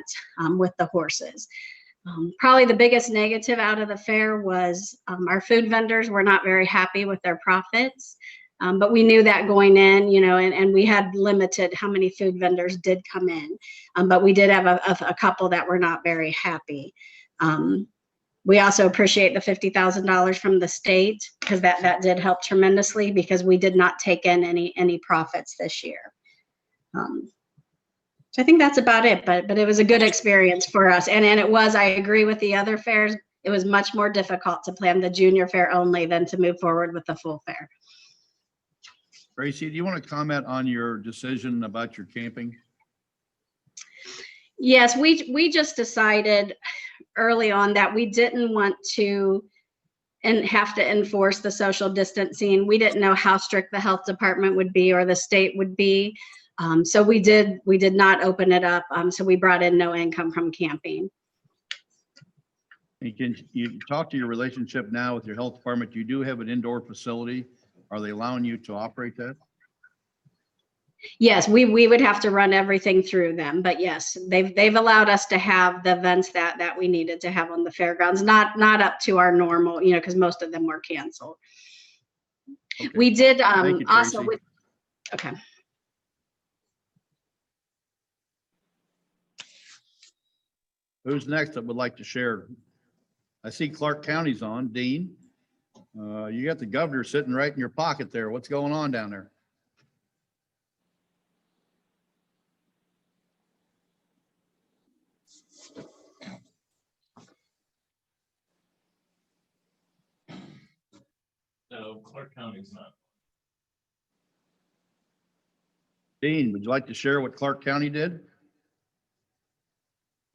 with the horses. Probably the biggest negative out of the fair was our food vendors were not very happy with their profits. But we knew that going in, you know, and we had limited how many food vendors did come in. But we did have a couple that were not very happy. We also appreciate the $50,000 from the state, because that did help tremendously, because we did not take in any profits this year. So I think that's about it, but it was a good experience for us. And it was, I agree with the other fairs, it was much more difficult to plan the junior fair only than to move forward with the full fair. Tracy, do you want to comment on your decision about your camping? Yes, we just decided early on that we didn't want to and have to enforce the social distancing. We didn't know how strict the health department would be or the state would be. So we did not open it up. So we brought in no income from camping. And can you talk to your relationship now with your health department? You do have an indoor facility. Are they allowing you to operate that? Yes, we would have to run everything through them, but yes, they've allowed us to have the events that we needed to have on the fairgrounds, not up to our normal, because most of them were canceled. Okay. We did Thank you, also Tracy. okay. Who's next that would like to share? I see Clark County's on. Dean, you got the governor sitting right in your pocket there. What's going on down there? No, Clark County's not. Dean, would you like to share what Clark County did?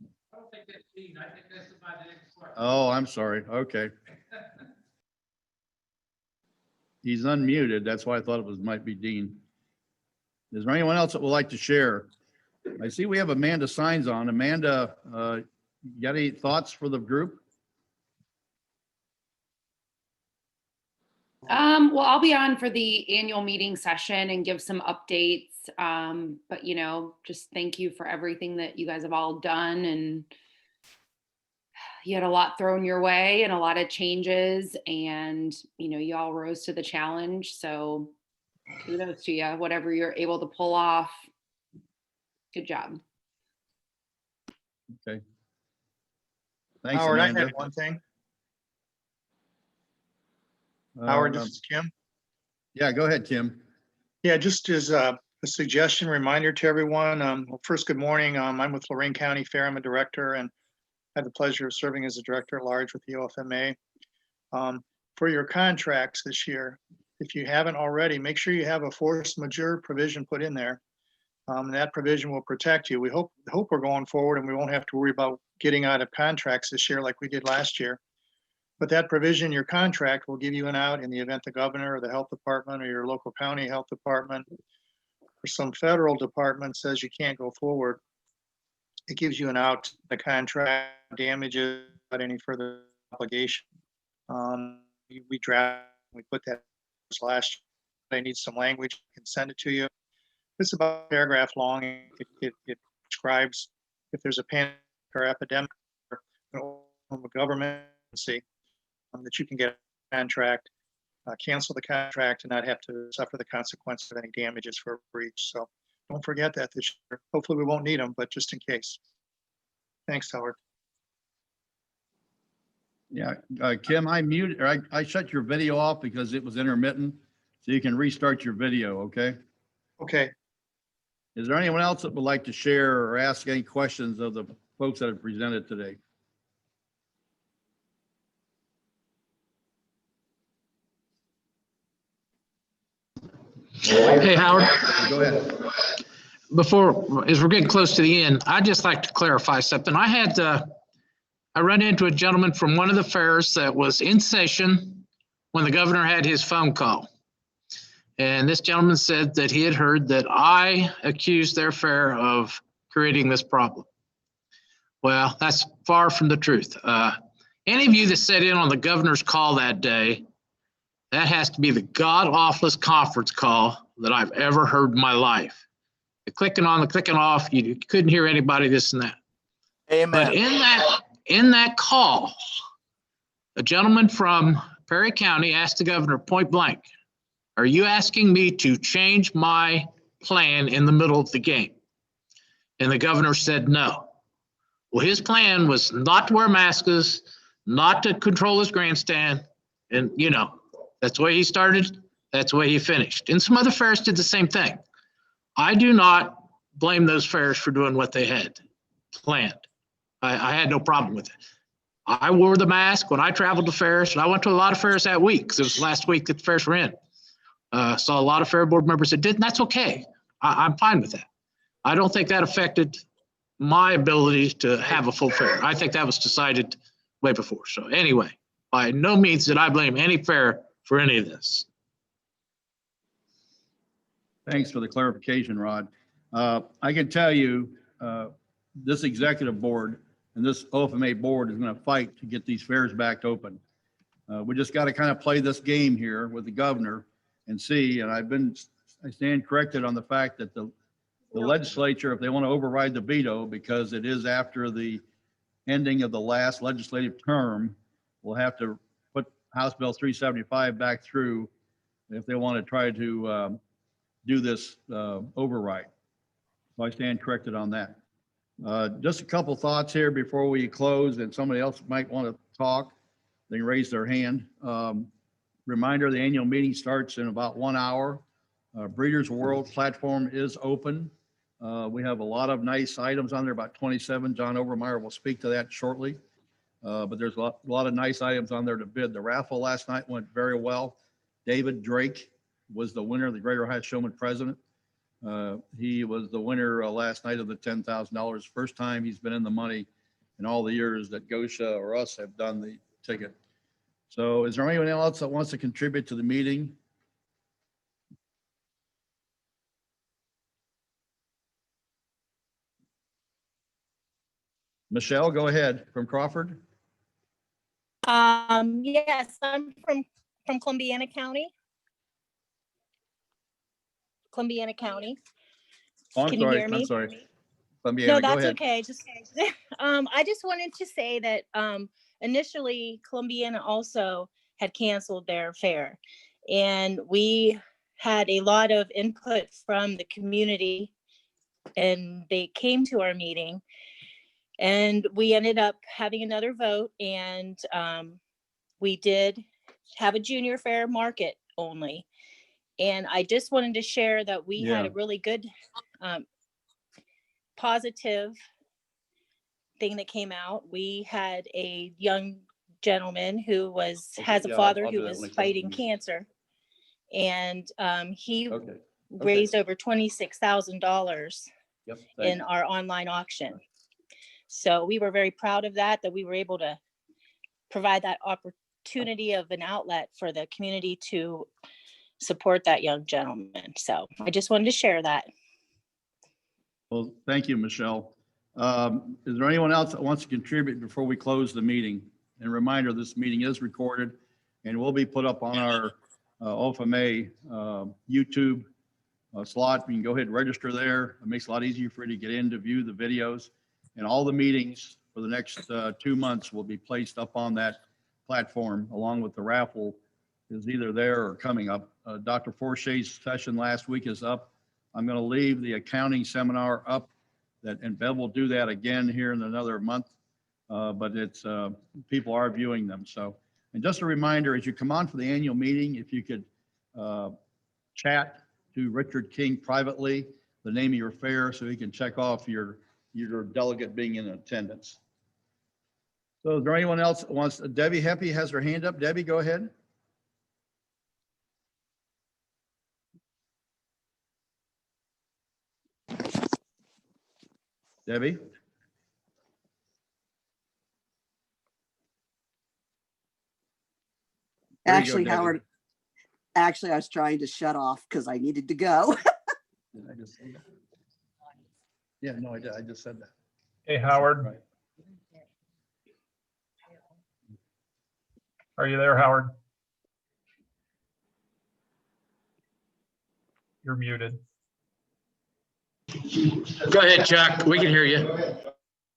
I don't think that's Dean. I think that's about the next part. Oh, I'm sorry. Okay. He's unmuted. That's why I thought might be Dean. Is there anyone else that would like to share? I see we have Amanda Signs on. Amanda, you got any thoughts for the group? Well, I'll be on for the annual meeting session and give some updates. But just thank you for everything that you guys have all done, and you had a lot thrown your way and a lot of changes, and you all rose to the challenge. So kudos to you, whatever you're able to pull off. Good job. Okay. Thanks, Howard, I Amanda. had one thing. Howard, this is Kim. Yeah, go ahead, Kim. Yeah, just as a suggestion, reminder to everyone. Well, first, good morning. I'm with Lorraine County Fair. I'm a director and had the pleasure of serving as a director at large with the OFMA. For your contracts this year, if you haven't already, make sure you have a force majeure provision put in there. That provision will protect you. We hope we're going forward and we won't have to worry about getting out of contracts this year like we did last year. But that provision in your contract will give you an out in the event the governor or the health department or your local county health department or some federal department says you can't go forward. It gives you an out, the contract damages without any further obligation. We put that last year. I need some language, I can send it to you. It's about a paragraph long. It describes if there's a pandemic or epidemic or a government emergency, that you can get a contract, cancel the contract, and not have to suffer the consequences of any damages for a breach. So don't forget that this year. Hopefully we won't need them, but just in case. Thanks, Howard. Yeah, Kim, I shut your video off because it was intermittent, so you can restart your video, okay? Okay. Is there anyone else that would like to share or ask any questions of the folks that have presented today? Hey, Howard. Go ahead. Before, as we're getting close to the end, I'd just like to clarify something. I ran into a gentleman from one of the fairs that was in session when the governor had his phone call. And this gentleman said that he had heard that I accused their fair of creating this problem. Well, that's far from the truth. Any of you that sat in on the governor's call that day, that has to be the god-awfulest conference call that I've ever heard in my life. The clicking on, the clicking off, you couldn't hear anybody, this and that. Amen. But in that call, a gentleman from Perry County asked the governor point blank, "Are you asking me to change my plan in the middle of the game?" And the governor said no. Well, his plan was not to wear masks, not to control his grandstand. And, that's the way he started. That's the way he finished. And some other fairs did the same thing. I do not blame those fairs for doing what they had planned. I had no problem with it. I wore the mask when I traveled to fairs, and I went to a lot of fairs that week because it was the last week that the fairs were in. Saw a lot of fair board members that didn't. That's okay. I'm fine with that. I don't think that affected my ability to have a full fair. I think that was decided way before. So anyway, by no means did I blame any fair for any of this. Thanks for the clarification, Rod. I can tell you, this executive board and this OFMA board is going to fight to get these fairs back open. We just got to kind of play this game here with the governor and see. And I stand corrected on the fact that the legislature, if they want to override the veto, because it is after the ending of the last legislative term, will have to put House Bill 375 back through if they want to try to do this override. So I stand corrected on that. Just a couple thoughts here before we close, and somebody else might want to talk. They can raise their hand. Reminder, the annual meeting starts in about 1 hour. Breeders World platform is open. We have a lot of nice items on there, about 27. John Overmeyer will speak to that shortly. But there's a lot of nice items on there to bid. The raffle last night went very well. David Drake was the winner, the Greater Ohio Showman president. He was the winner last night of the $10,000. First time he's been in the money in all the years that Gosha or us have done the ticket. So is there anyone else that wants to contribute to the meeting? Michelle, go ahead, from Crawford. Yes, I'm from Columbiana County. Columbiana County. Oh, I'm Can sorry, you hear me? I'm sorry. Columbiana, No, go that's ahead. okay. Just I just wanted to say that initially Columbiana also had canceled their fair, and we had a lot of input from the community, and they came to our meeting, and we ended up having another vote, and we did have a junior fair market only. And I just wanted to share that we had a really good positive thing that came out. We had a young gentleman who has a father who was fighting cancer, and he raised over $26,000 in our online auction. So we were very proud of that we were able to provide that opportunity of an outlet for the community to support that young gentleman. So I just wanted to share that. Well, thank you, Michelle. Is there anyone else that wants to contribute before we close the meeting? And reminder, this meeting is recorded and will be put up on our OFMA YouTube slot. You can go ahead and register there. It makes it a lot easier for you to get in to view the videos. And all the meetings for the next 2 months will be placed up on that platform, along with the raffle is either there or coming up. Dr. Forshay's session last week is up. I'm going to leave the accounting seminar up, and Bev will do that again here in another month. But it's people are viewing them. So, and just a reminder, as you come on for the annual meeting, if you could chat to Richard King privately, the name of your fair, so he can check off your delegate being in attendance. So is there anyone else that wants, Debbie Heppy has her hand up. Debbie, go ahead. Debbie? Actually, Howard, I was trying to shut off because I needed to go. Did I just say that? Yeah, no, I did. I just said that. Hey, Howard. Right. Are you there, Howard? You're muted. Go ahead, Chuck. We can hear you.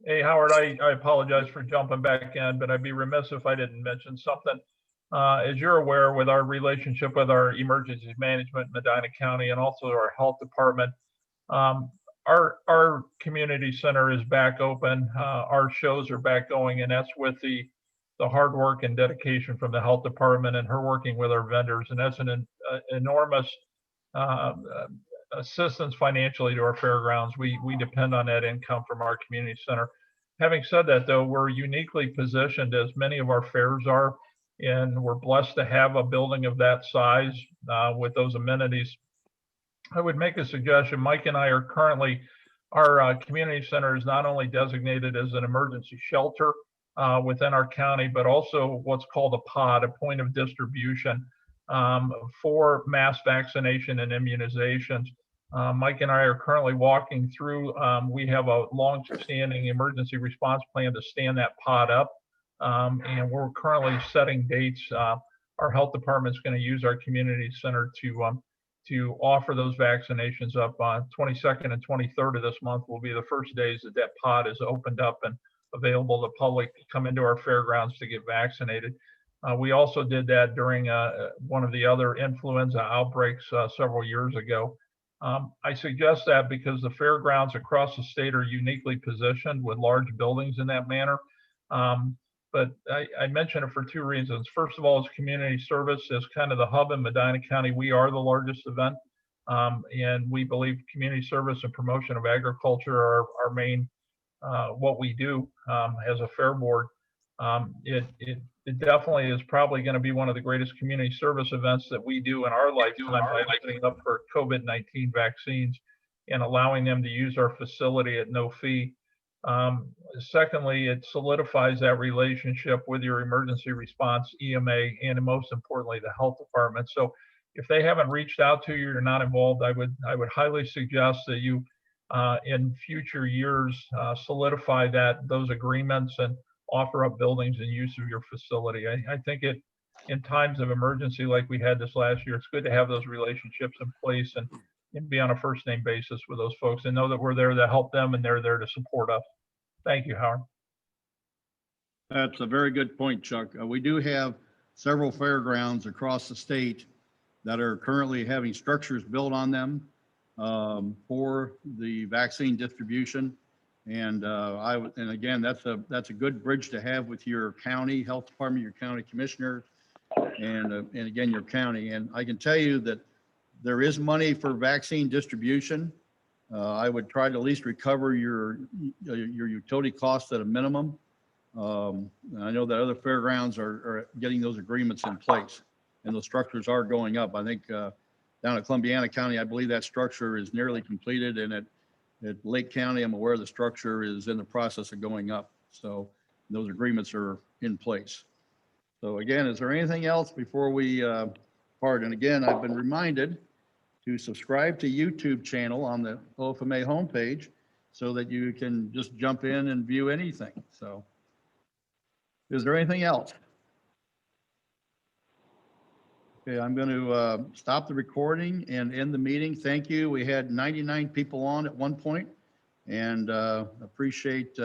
Hey, Howard, I apologize for jumping back in, but I'd be remiss if I didn't mention something. As you're aware, with our relationship with our emergency management in Medina County and also our health department, our community center is back open. Our shows are back going, and that's with the hard work and dedication from the health department and her working with our vendors. And that's an enormous assistance financially to our fairgrounds. We depend on that income from our community center. Having said that, though, we're uniquely positioned, as many of our fairs are, and we're blessed to have a building of that size with those amenities. I would make a suggestion. Mike and I are currently, our community center is not only designated as an emergency shelter within our county, but also what's called a pod, a point of distribution for mass vaccination and immunizations. Mike and I are currently walking through, we have a long-standing emergency response plan to stand that pod up. And we're currently setting dates. Our health department is going to use our community center to offer those vaccinations up. 22nd and 23rd of this month will be the first days that that pod is opened up and available to the public to come into our fairgrounds to get vaccinated. We also did that during one of the other influenza outbreaks several years ago. I suggest that because the fairgrounds across the state are uniquely positioned with large buildings in that manner. But I mention it for two reasons. First of all, as community service, as kind of the hub in Medina County, we are the largest event. And we believe community service and promotion of agriculture are our main, what we do as a fair board. It definitely is probably going to be one of the greatest community service events that we do in our lifetime by opening up for COVID-19 vaccines and allowing them to use our facility at no fee. Secondly, it solidifies that relationship with your emergency response, EMA, and most importantly, the health department. So if they haven't reached out to you, you're not involved, I would highly suggest that you in future years solidify those agreements and offer up buildings and use of your facility. I think in times of emergency like we had this last year, it's good to have those relationships in place and be on a first name basis with those folks and know that we're there to help them and they're there to support us. Thank you, Howard. That's a very good point, Chuck. We do have several fairgrounds across the state that are currently having structures built on them for the vaccine distribution. And and again, that's a good bridge to have with your county health department, your county commissioner, and again, your county. And I can tell you that there is money for vaccine distribution. I would try to at least recover your utility costs at a minimum. I know that other fairgrounds are getting those agreements in place, and those structures are going up. I think down at Columbiana County, I believe that structure is nearly completed, and at Lake County, I'm aware the structure is in the process of going up. So those agreements are in place. So again, is there anything else before we part? And again, I've been reminded to subscribe to YouTube channel on the OFMA homepage so that you can just jump in and view anything. So is there anything else? Okay, I'm going to stop the recording and end the meeting. Thank you. We had 99 people on at one point, and appreciate